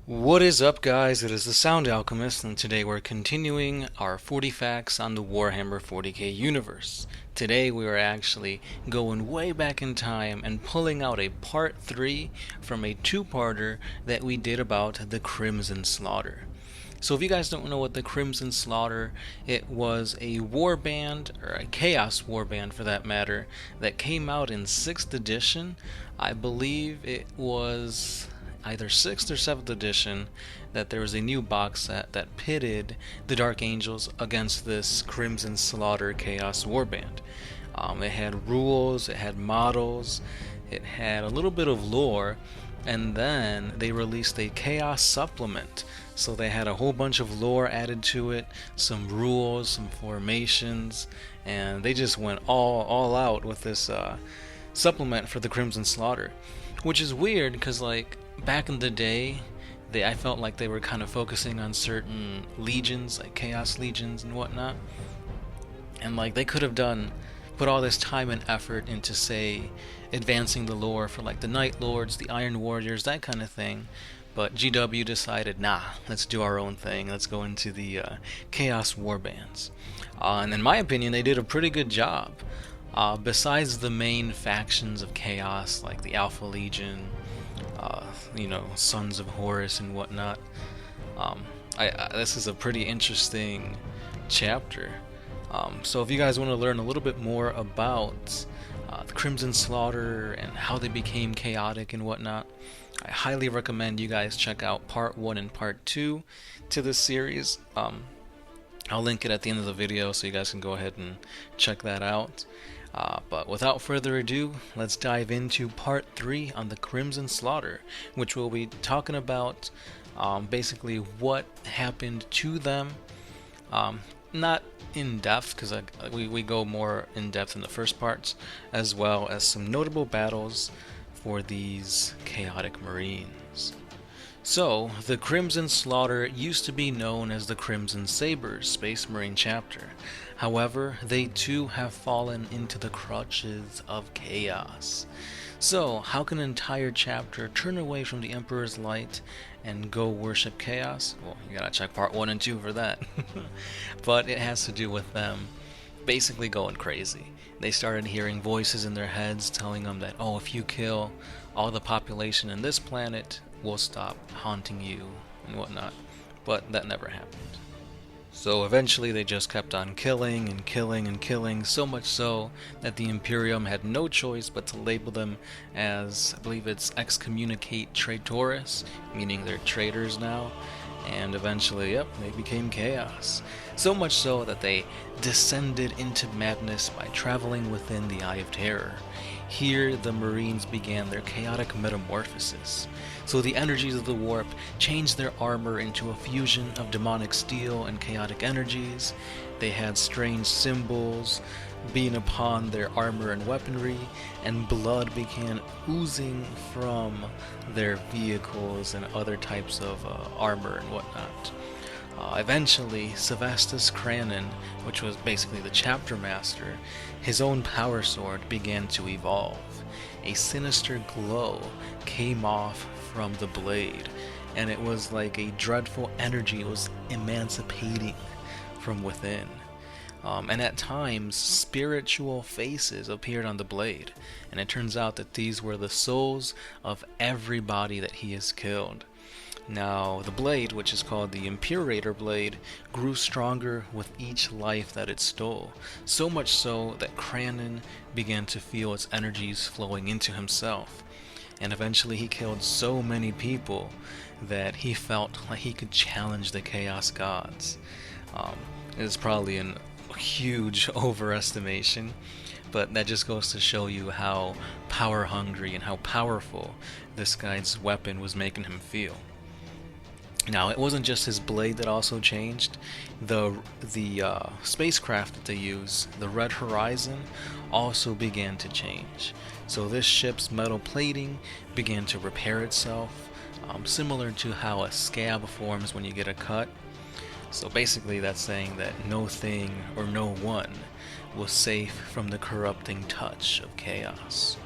What is up, guys? It is the Sound Alchemist, and today we're continuing our 40 facts on the Warhammer 40K universe. Today we are actually going way back in time and pulling out a part 3 from a two-parter that we did about the Crimson Slaughter. So if you guys don't know what the Crimson Slaughter, it was a warband, or a chaos warband for that matter, that came out in 6th edition. I believe it was either 6th or 7th edition, that there was a new box set that pitted the Dark Angels against this Crimson Slaughter Chaos Warband. It had rules, it had models, it had a little bit of lore, and then they released a Chaos supplement. So they had a whole bunch of lore added to it, some rules, some formations, and they just went all out with this supplement for the Crimson Slaughter. Which is weird, because like back in the day, I felt like they were kind of focusing on certain legions, like Chaos Legions and whatnot. And like they could have put all this time and effort into, say, advancing the lore for like the Night Lords, the Iron Warriors, that kind of thing. But GW decided, nah, let's do our own thing. Let's go into the Chaos Warbands. And in my opinion, they did a pretty good job. Besides the main factions of Chaos, like the Alpha Legion, Sons of Horus and whatnot, this is a pretty interesting chapter. So if you guys want to learn a little bit more about the Crimson Slaughter and how they became chaotic and whatnot, I highly recommend you guys check out Part 1 and Part 2 to this series. I'll link it at the end of the video so you guys can go ahead and check that out. But without further ado, let's dive into Part 3 on the Crimson Slaughter, which we'll be talking about basically what happened to them. Not in depth, because we go more in depth in the first parts, as well as some notable battles for these chaotic Marines. So, the Crimson Slaughter used to be known as the Crimson Sabers Space Marine chapter. However, they too have fallen into the clutches of chaos. So, how can an entire chapter turn away from the Emperor's light and go worship chaos? Well, you gotta check part 1 and 2 for that. But it has to do with them basically going crazy. They started hearing voices in their heads telling them that, oh, if you kill all the population in this planet, we'll stop haunting you and whatnot. But that never happened. So eventually they just kept on killing and killing and killing, so much so that the Imperium had no choice but to label them as, I believe it's excommunicate traitores, meaning they're traitors now. And eventually, yep, they became chaos. So much so that they descended into madness by traveling within the Eye of Terror. Here, the Marines began their chaotic metamorphosis. So the energies of the warp changed their armor into a fusion of demonic steel and chaotic energies. They had strange symbols being upon their armor and weaponry, and blood began oozing from their vehicles and other types of armor and whatnot. Eventually, Sevastus Cranon, which was basically the chapter master, his own power sword began to evolve. A sinister glow came off from the blade, and it was like a dreadful energy was emancipating from within. And at times, spiritual faces appeared on the blade, and it turns out that these were the souls of everybody that he has killed. Now, the blade, which is called the Imperator Blade, grew stronger with each life that it stole, so much so that Cranon began to feel its energies flowing into himself. And eventually he killed so many people that he felt like he could challenge the Chaos Gods. It was probably a huge overestimation, but that just goes to show you how power hungry and how powerful this guy's weapon was making him feel. Now, it wasn't just his blade that also changed. The spacecraft that they use, the Red Horizon, also began to change. So this ship's metal plating began to repair itself, similar to how a scab forms when you get a cut. So basically that's saying that no thing or no one was safe from the corrupting touch of chaos.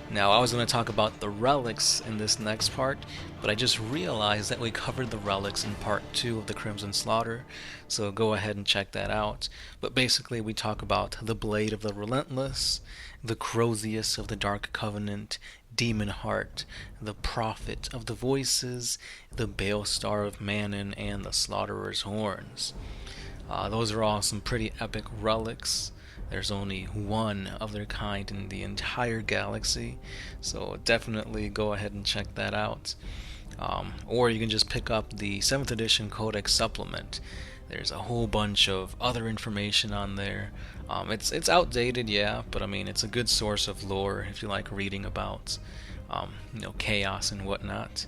Now, I was going to talk about the relics in this next part, but I just realized that we covered the relics in part 2 of the Crimson Slaughter, so go ahead and check that out. But basically, we talk about the Blade of the Relentless, the Crozius of the Dark Covenant, Demon Heart, the Prophet of the Voices, the Balestar of Manon, and the Slaughterer's Horns. Those are all some pretty epic relics. There's only one of their kind in the entire galaxy, so definitely go ahead and check that out. Or you can just pick up the 7th edition Codex supplement. There's a whole bunch of other information on there. It's outdated, yeah, but I mean, it's a good source of lore if you like reading about chaos and whatnot.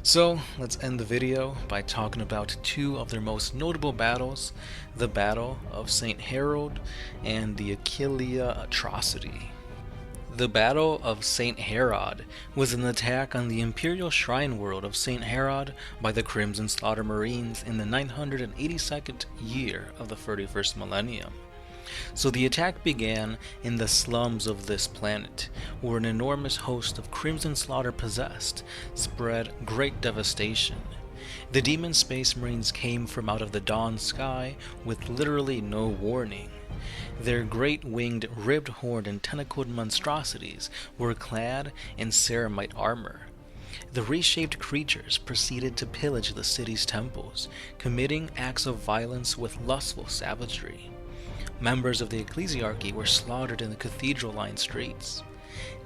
So let's end the video by talking about two of their most notable battles, the Battle of St. Herald and the Achilles atrocity. The Battle of St. Herald was an attack on the Imperial Shrine World of St. Herald by the Crimson Slaughter Marines in the 982nd year of the 31st millennium. So the attack began in the slums of this planet, where an enormous host of Crimson Slaughter possessed spread great devastation. The demon space marines came from out of the dawn sky with literally no warning. Their great winged, ribbed-horned, and tentacled monstrosities were clad in ceramite armor. The reshaped creatures proceeded to pillage the city's temples, committing acts of violence with lustful savagery. Members of the ecclesiarchy were slaughtered in the cathedral-lined streets.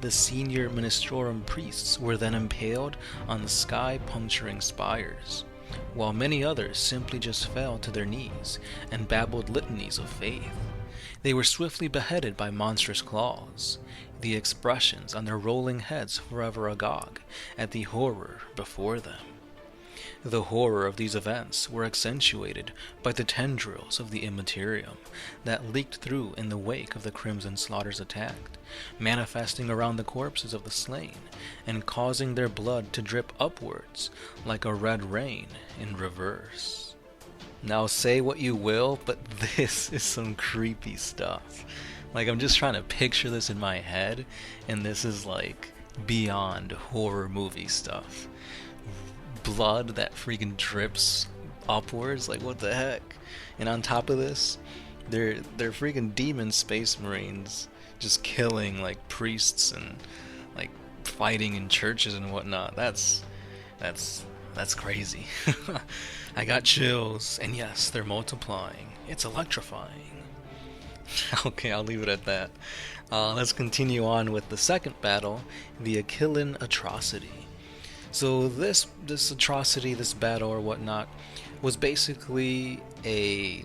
The senior ministorum priests were then impaled on the sky-puncturing spires, while many others simply just fell to their knees and babbled litanies of faith. They were swiftly beheaded by monstrous claws, the expressions on their rolling heads forever agog at the horror before them. The horror of these events were accentuated by the tendrils of the immaterium that leaked through in the wake of the Crimson Slaughter's attack, manifesting around the corpses of the slain and causing their blood to drip upwards like a red rain in reverse. Now say what you will, but this is some creepy stuff. Like, I'm just trying to picture this in my head, and this is like beyond horror movie stuff. Blood that freaking drips upwards, like what the heck? And on top of this, they're freaking demon space marines just killing like priests and like fighting in churches and whatnot. That's crazy. I got chills, and yes, they're multiplying. It's electrifying. Okay, I'll leave it at that. Let's continue on with the second battle, the Achilles atrocity. So this atrocity, this battle or whatnot, was basically a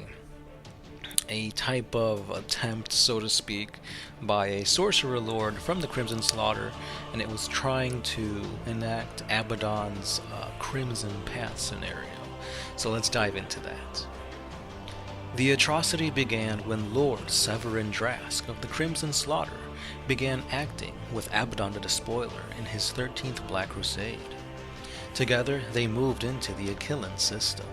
type of attempt, so to speak, by a sorcerer lord from the Crimson Slaughter, and it was trying to enact Abaddon's Crimson Path scenario. So let's dive into that. The atrocity began when Lord Severin Drask of the Crimson Slaughter began acting with Abaddon the Despoiler in his 13th Black Crusade. Together, they moved into the Achilles system.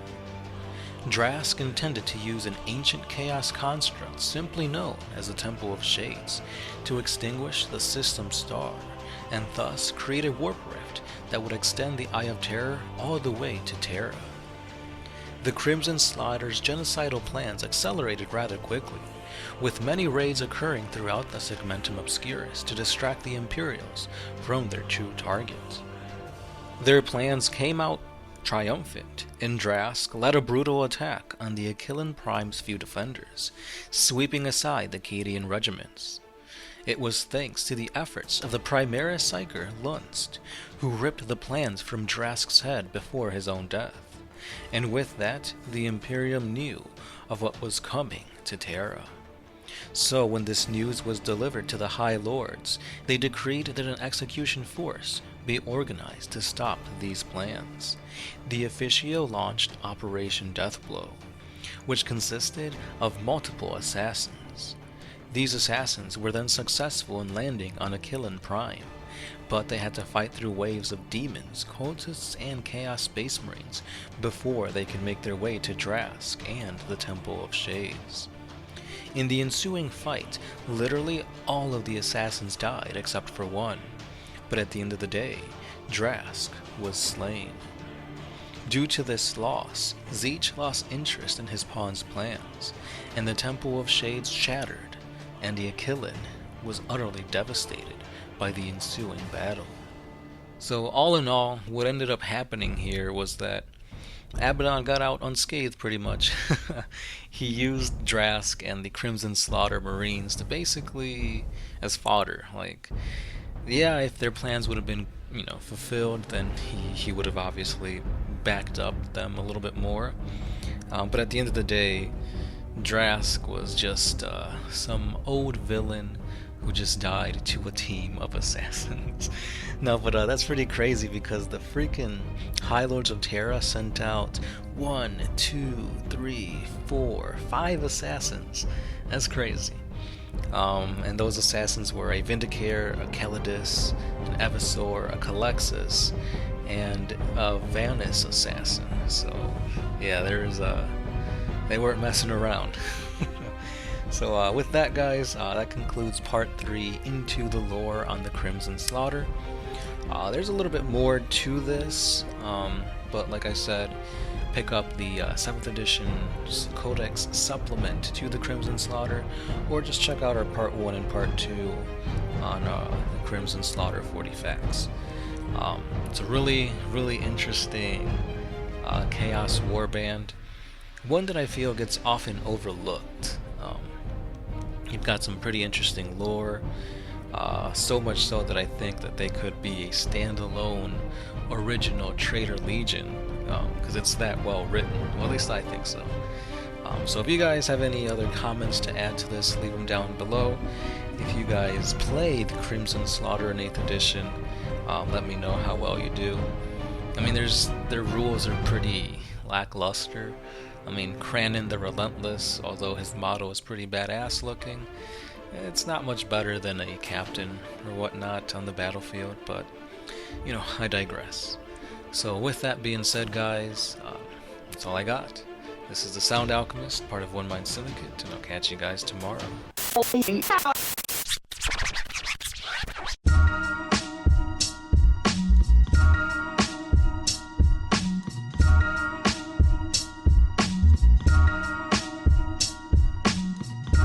Drask intended to use an ancient chaos construct simply known as the Temple of Shades to extinguish the system star, and thus create a warp rift that would extend the Eye of Terror all the way to Terra. The Crimson Slaughter's genocidal plans accelerated rather quickly, with many raids occurring throughout the Segmentum Obscurus to distract the Imperials from their true target. Their plans came out triumphant, and Drask led a brutal attack on the Achilles Prime's few defenders, sweeping aside the Cadian regiments. It was thanks to the efforts of the Primaris Psyker Lunst, who ripped the plans from Drask's head before his own death. And with that, the Imperium knew of what was coming to Terra. So when this news was delivered to the High Lords, they decreed that an execution force be organized to stop these plans. The Officio launched Operation Deathblow, which consisted of multiple assassins. These assassins were then successful in landing on Achilles Prime, but they had to fight through waves of demons, cultists, and Chaos Space Marines before they could make their way to Drask and the Temple of Shades. In the ensuing fight, literally all of the assassins died except for one, but at the end of the day, Drask was slain. Due to this loss, Zeech lost interest in his pawn's plans, and the Temple of Shades shattered, and the Achilles was utterly devastated by the ensuing battle. So all in all, what ended up happening here was that Abaddon got out unscathed pretty much. He used Drask and the Crimson Slaughter Marines to basically as fodder. Like, yeah, if their plans would have been, fulfilled, then he would have obviously backed up them a little bit more. But at the end of the day, Drask was just some old villain who just died to a team of assassins. No, but that's pretty crazy because the freaking High Lords of Terra sent out 1, 2, 3, 4, 5 assassins. That's crazy. And those assassins were a Vindicare, a Calidus, an Evisor, a Calexis, and a Vanus assassin. So, yeah, they weren't messing around. So with that, guys, that concludes part 3 into the lore on the Crimson Slaughter. There's a little bit more to this, but like I said, pick up the 7th edition Codex supplement to the Crimson Slaughter, or just check out our part 1 and part 2 on the Crimson Slaughter 40 Facts. It's a really, really interesting Chaos Warband, one that I feel gets often overlooked. You've got some pretty interesting lore, so much so that I think that they could be a standalone original Traitor Legion, because it's that well written. Well, at least I think so. So if you guys have any other comments to add to this, leave them down below. If you guys played Crimson Slaughter in 8th edition, let me know how well you do. I mean, their rules are pretty lackluster. I mean, Cranon the Relentless, although his motto is pretty badass looking, it's not much better than a captain or whatnot on the battlefield, but, I digress. So with that being said, guys, that's all I got. This is the Sound Alchemist, part of One Mind Syndicate, and I'll catch you guys tomorrow.